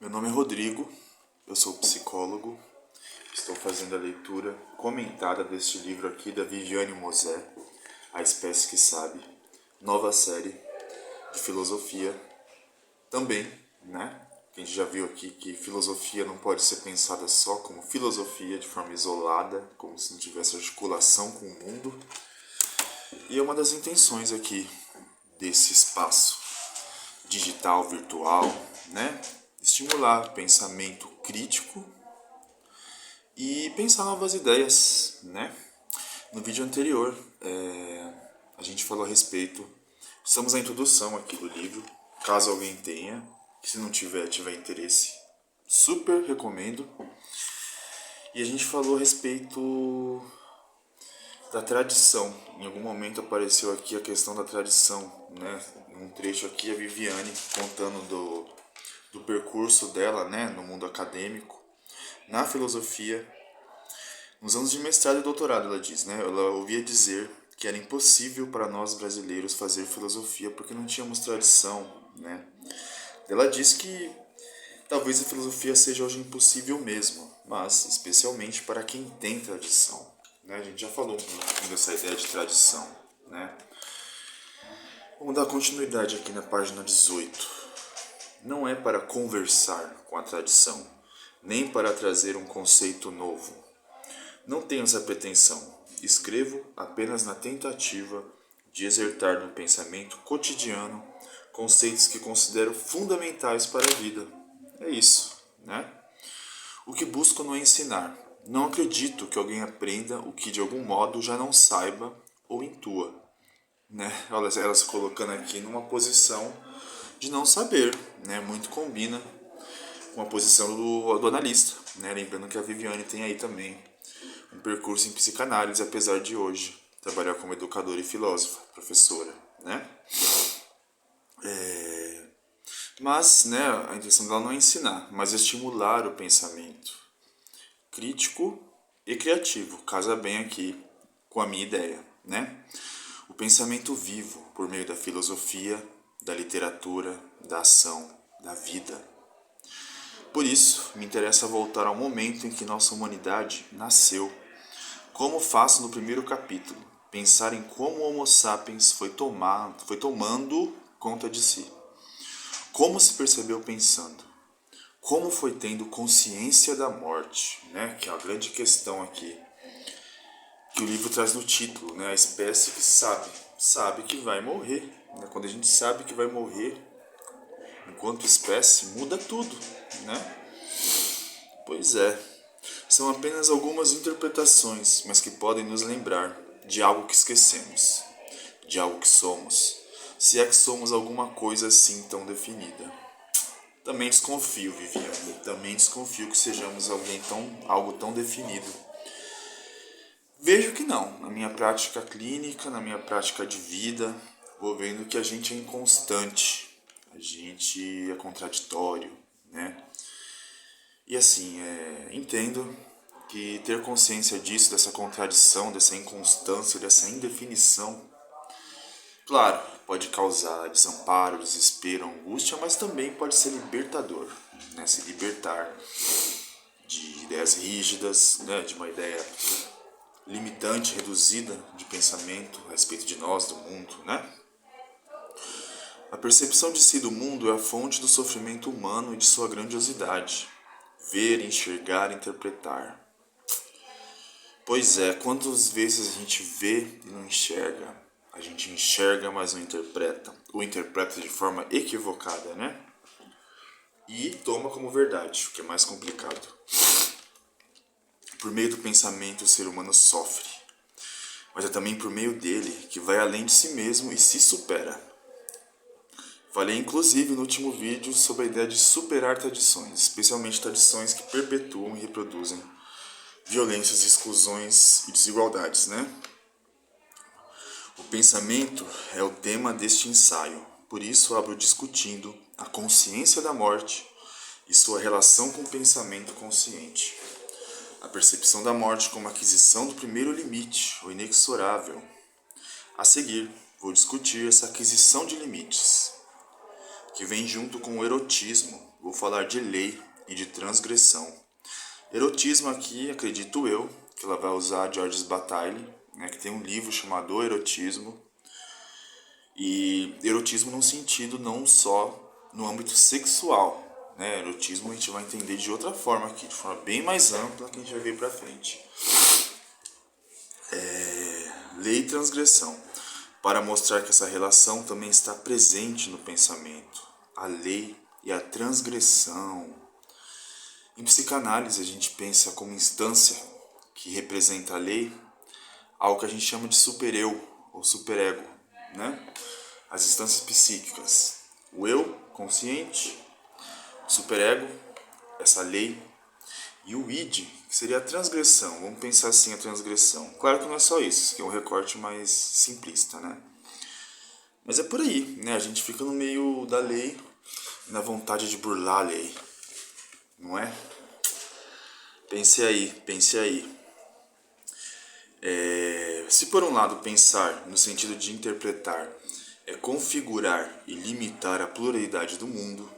Meu nome é Rodrigo, eu sou psicólogo, estou fazendo a leitura comentada deste livro aqui da Viviane Mosé, A Espécie que Sabe, nova série de filosofia também, né? A gente já viu aqui que filosofia não pode ser pensada só como filosofia, de forma isolada, como se não tivesse articulação com o mundo. E é uma das intenções aqui desse espaço digital, virtual, né? Estimular pensamento crítico e pensar novas ideias, né? No vídeo anterior, a gente falou a respeito, estamos na introdução aqui do livro, caso alguém tenha, se não tiver interesse, super recomendo. E a gente falou a respeito da tradição. Em algum momento apareceu aqui a questão da tradição, né? Num trecho aqui a Viviane contando do percurso dela, né, no mundo acadêmico, na filosofia. Nos anos de mestrado e doutorado, ela diz, né? Ela ouvia dizer que era impossível para nós brasileiros fazer filosofia porque não tínhamos tradição, né? Ela diz que talvez a filosofia seja hoje impossível mesmo, mas especialmente para quem tem tradição, né? A gente já falou um pouquinho dessa ideia de tradição, né? Vamos dar continuidade aqui na página 18. Não é para conversar com a tradição, nem para trazer um conceito novo. Não tenho essa pretensão. Escrevo apenas na tentativa de exertar no pensamento cotidiano conceitos que considero fundamentais para a vida. É isso, né? O que busco não é ensinar. Não acredito que alguém aprenda o que de algum modo já não saiba ou intua, né? Olha, ela se colocando aqui numa posição de não saber, né? Muito combina com a posição do analista, né? Lembrando que a Viviane tem aí também um percurso em psicanálise, apesar de hoje trabalhar como educadora e filósofa, professora, né? Mas, né, a intenção dela não é ensinar, mas estimular o pensamento crítico e criativo, casa bem aqui com a minha ideia, né? O pensamento vivo por meio da filosofia, da literatura, da ação, da vida. Por isso, me interessa voltar ao momento em que nossa humanidade nasceu. Como faço no primeiro capítulo, pensar em como o Homo sapiens foi tomando conta de si. Como se percebeu pensando? Como foi tendo consciência da morte, né? Que é a grande questão aqui que o livro traz no título, né? A espécie que sabe que vai morrer, né? Quando a gente sabe que vai morrer, enquanto espécie, muda tudo, né? Pois é, são apenas algumas interpretações, mas que podem nos lembrar de algo que esquecemos, de algo que somos, se é que somos alguma coisa assim tão definida. Também desconfio, Viviane, também desconfio que sejamos algo tão definido. Vejo que não, na minha prática clínica, na minha prática de vida, vou vendo que a gente é inconstante, a gente é contraditório, né? E assim, entendo que ter consciência disso, dessa contradição, dessa inconstância, dessa indefinição, claro, pode causar desamparo, desespero, angústia, mas também pode ser libertador, né? Se libertar de ideias rígidas, né? De uma ideia limitante, reduzida de pensamento a respeito de nós, do mundo, né? A percepção de si do mundo é a fonte do sofrimento humano e de sua grandiosidade. Ver, enxergar, interpretar. Pois é, quantas vezes a gente vê e não enxerga? A gente enxerga, mas não interpreta. Ou interpreta de forma equivocada, né? E toma como verdade, o que é mais complicado. Por meio do pensamento, o ser humano sofre. Mas é também por meio dele que vai além de si mesmo e se supera. Falei inclusive no último vídeo sobre a ideia de superar tradições, especialmente tradições que perpetuam e reproduzem violências, exclusões e desigualdades, né? O pensamento é o tema deste ensaio, por isso abro discutindo a consciência da morte e sua relação com o pensamento consciente. A percepção da morte como aquisição do primeiro limite, o inexorável. A seguir, vou discutir essa aquisição de limites, que vem junto com o erotismo, vou falar de lei e de transgressão. Erotismo aqui, acredito eu, que ela vai usar Georges Bataille, né, que tem um livro chamado O Erotismo. E erotismo num sentido não só no âmbito sexual, né? Erotismo a gente vai entender de outra forma aqui, de forma bem mais ampla que a gente vai ver pra frente. Lei e transgressão, para mostrar que essa relação também está presente no pensamento. A lei e a transgressão. Em psicanálise a gente pensa como instância que representa a lei, algo que a gente chama de supereu ou superego, né? As instâncias psíquicas. O eu, consciente, o superego, essa lei, e o id, que seria a transgressão. Vamos pensar assim a transgressão. Claro que não é só isso, que é um recorte mais simplista, né? Mas é por aí, né? A gente fica no meio da lei, na vontade de burlar a lei, não é? Pense aí, pense aí. Se por um lado pensar no sentido de interpretar é configurar e limitar a pluralidade do mundo,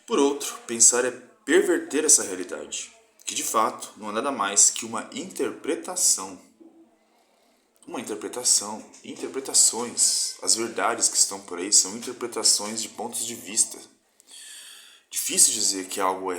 por outro, pensar é perverter essa realidade, que de fato não é nada mais que uma interpretação. Uma interpretação, interpretações, as verdades que estão por aí são interpretações de pontos de vista. Difícil dizer que algo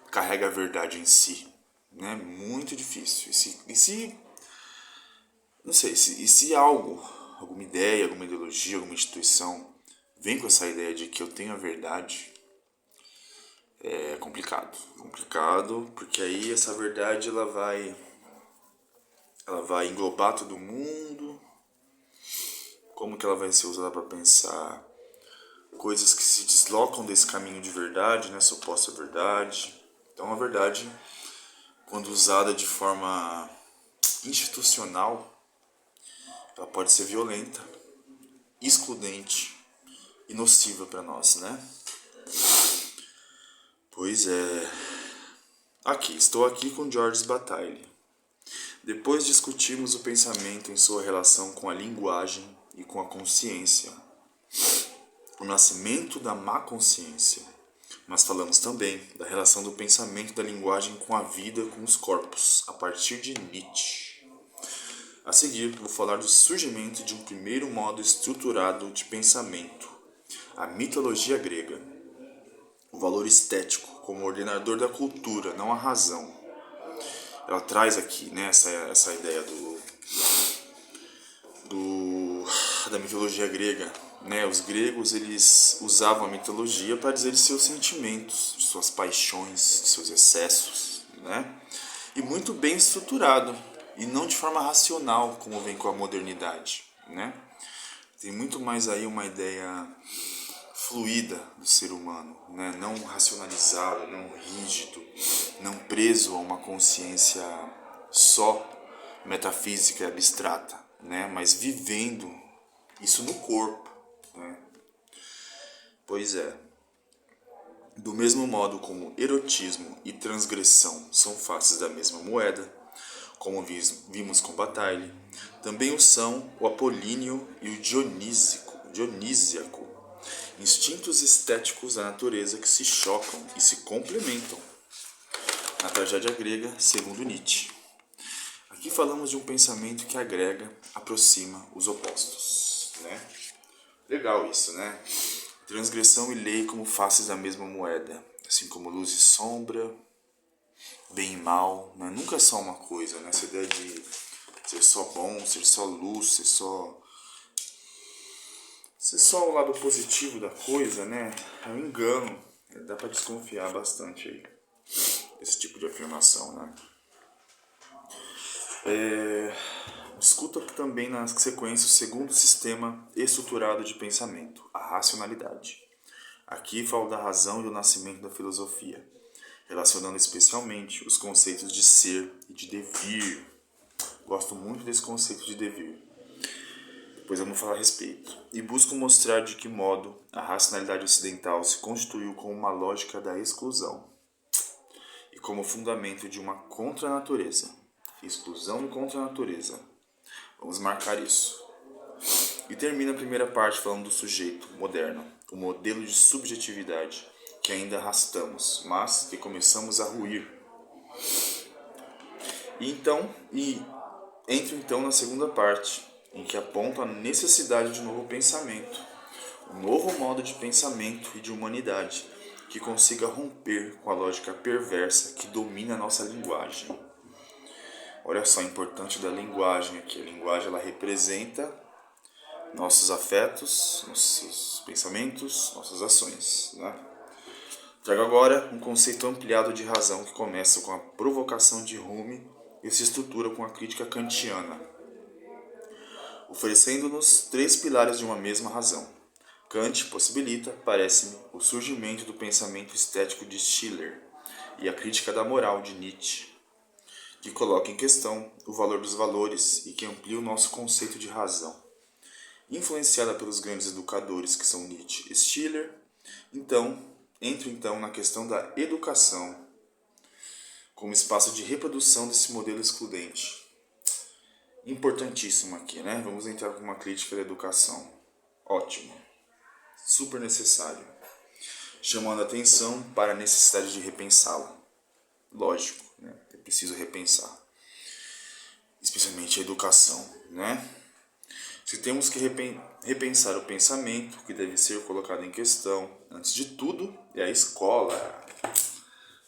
carrega a verdade em si, né? Muito difícil. Não sei, e se algo, alguma ideia, alguma ideologia, alguma instituição vem com essa ideia de que eu tenho a verdade, é complicado. Complicado, porque aí essa verdade ela vai englobar todo mundo. Como que ela vai ser usada para pensar coisas que se deslocam desse caminho de verdade, né, suposta verdade. Então a verdade, quando usada de forma institucional, ela pode ser violenta, excludente e nociva para nós, né? Pois é. Estou aqui com Georges Bataille. Depois discutimos o pensamento em sua relação com a linguagem e com a consciência, o nascimento da má consciência. Nós falamos também da relação do pensamento da linguagem com a vida, com os corpos, a partir de Nietzsche. A seguir, vou falar do surgimento de um primeiro modo estruturado de pensamento, a mitologia grega. O valor estético como ordenador da cultura, não a razão. Ela traz aqui, né, essa ideia da mitologia grega, né? Os gregos, eles usavam a mitologia para dizer de seus sentimentos, de suas paixões, de seus excessos, né? E muito bem estruturado, e não de forma racional, como vem com a modernidade, né? Tem muito mais aí uma ideia fluida do ser humano, né? Não racionalizado, não rígido, não preso a uma consciência só metafísica e abstrata, né? Mas vivendo isso no corpo, né? Pois é. Do mesmo modo como erotismo e transgressão são faces da mesma moeda, como vimos com Bataille, também o são o apolíneo e o dionísiaco, instintos estéticos da natureza que se chocam e se complementam. Na tragédia grega, segundo Nietzsche. Aqui falamos de um pensamento que agrega, aproxima os opostos, né? Legal isso, né? Transgressão e lei como faces da mesma moeda, assim como luz e sombra, bem e mal, né? Nunca é só uma coisa, né? Essa ideia de ser só bom, ser só luz, ser só o lado positivo da coisa, né? É um engano. Dá pra desconfiar bastante aí esse tipo de afirmação, né? Discuto aqui também na sequência o segundo sistema estruturado de pensamento, a racionalidade. Aqui falo da razão e do nascimento da filosofia, relacionando especialmente os conceitos de ser e de devir. Gosto muito desse conceito de devir. Depois vamos falar a respeito. E busco mostrar de que modo a racionalidade ocidental se constituiu como uma lógica da exclusão e como fundamento de uma contranatureza. Exclusão e contranatureza. Vamos marcar isso. E termina a primeira parte falando do sujeito moderno, o modelo de subjetividade que ainda arrastamos, mas que começamos a ruir. E entro então na segunda parte, em que aponta a necessidade de um novo pensamento, um novo modo de pensamento e de humanidade, que consiga romper com a lógica perversa que domina a nossa linguagem. Olha só a importância da linguagem aqui. A linguagem ela representa nossos afetos, nossos pensamentos, nossas ações, né? Trago agora um conceito ampliado de razão que começa com a provocação de Hume e se estrutura com a crítica kantiana, oferecendo-nos três pilares de uma mesma razão. Kant possibilita, parece-me, o surgimento do pensamento estético de Schiller e a crítica da moral de Nietzsche, que coloca em questão o valor dos valores e que amplia o nosso conceito de razão. Influenciada pelos grandes educadores que são Nietzsche e Schiller, entro na questão da educação como espaço de reprodução desse modelo excludente. Importantíssimo aqui, né? Vamos entrar com uma crítica da educação. Ótimo. Super necessário. Chamando a atenção para a necessidade de repensá-la. Lógico, né? É preciso repensar. Especialmente a educação, né? Se temos que repensar o pensamento que deve ser colocado em questão, antes de tudo, é a escola.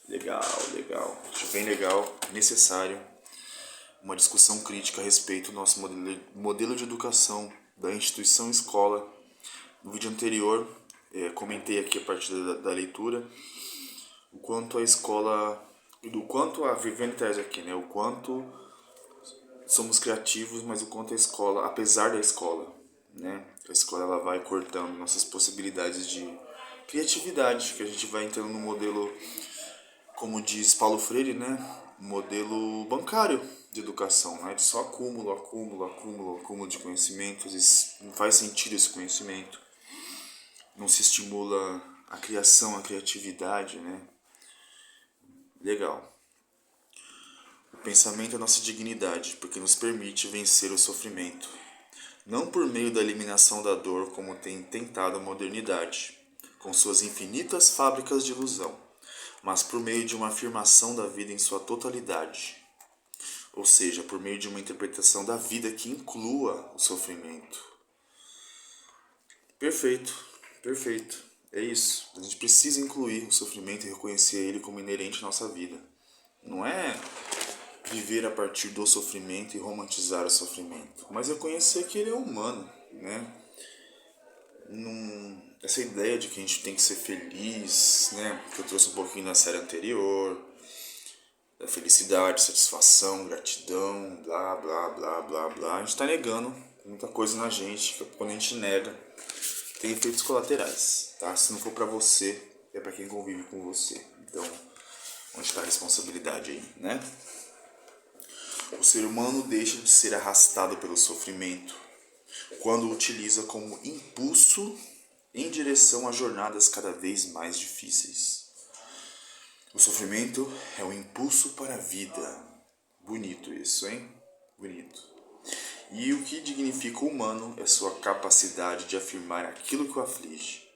Legal. Acho bem legal, necessário. Uma discussão crítica a respeito do nosso modelo de educação da instituição escola. No vídeo anterior, comentei aqui a partir da leitura o quanto a escola, do quanto a Viviane traz aqui, né? O quanto somos criativos, mas o quanto a escola, apesar da escola, né? A escola ela vai cortando nossas possibilidades de criatividade, que a gente vai entrando no modelo, como diz Paulo Freire, né? Modelo bancário de educação, né? De só acúmulo de conhecimentos. Não faz sentido esse conhecimento. Não se estimula a criação, a criatividade, né? Legal. O pensamento é a nossa dignidade, porque nos permite vencer o sofrimento. Não por meio da eliminação da dor, como tem tentado a modernidade, com suas infinitas fábricas de ilusão, mas por meio de uma afirmação da vida em sua totalidade. Ou seja, por meio de uma interpretação da vida que inclua o sofrimento. Perfeito. É isso. A gente precisa incluir o sofrimento e reconhecer ele como inerente à nossa vida. Não é viver a partir do sofrimento e romantizar o sofrimento, mas reconhecer que ele é humano, né? Essa ideia de que a gente tem que ser feliz, né? Que eu trouxe um pouquinho na série anterior, da felicidade, satisfação, gratidão, blá, blá, blá, blá, blá. A gente está negando muita coisa na gente, que quando a gente nega, tem efeitos colaterais, tá? Se não for pra você, é pra quem convive com você. Então, onde está a responsabilidade aí, né? O ser humano deixa de ser arrastado pelo sofrimento quando o utiliza como impulso em direção a jornadas cada vez mais difíceis. O sofrimento é um impulso para a vida. Bonito isso, hein? Bonito. E o que dignifica o humano é sua capacidade de afirmar aquilo que o aflige,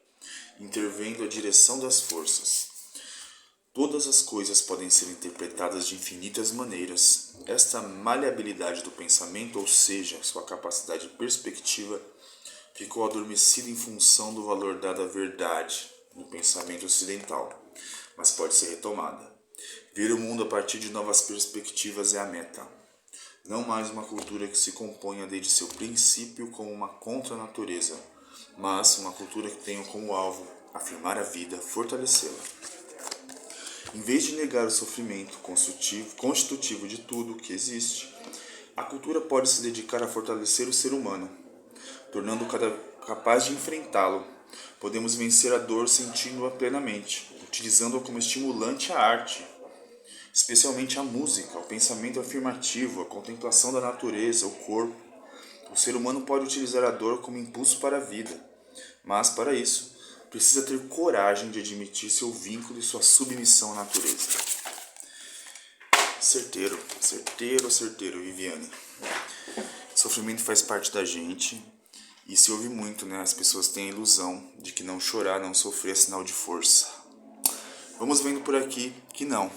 intervendo a direção das forças. Todas as coisas podem ser interpretadas de infinitas maneiras. Esta maleabilidade do pensamento, ou seja, sua capacidade de perspectiva, ficou adormecida em função do valor dado à verdade no pensamento ocidental, mas pode ser retomada. Ver o mundo a partir de novas perspectivas é a meta. Não mais uma cultura que se componha desde seu princípio como uma contra-natureza, mas uma cultura que tenha como alvo afirmar a vida, fortalecê-la. Em vez de negar o sofrimento constitutivo de tudo o que existe, a cultura pode se dedicar a fortalecer o ser humano, tornando-o capaz de enfrentá-lo. Podemos vencer a dor sentindo-a plenamente, utilizando-a como estimulante à arte, especialmente a música, o pensamento afirmativo, a contemplação da natureza, o corpo. O ser humano pode utilizar a dor como impulso para a vida, mas para isso precisa ter coragem de admitir seu vínculo e sua submissão à natureza. Certeiro, Viviane. Sofrimento faz parte da gente e se ouve muito, né? As pessoas têm a ilusão de que não chorar, não sofrer é sinal de força. Vamos vendo por aqui que não.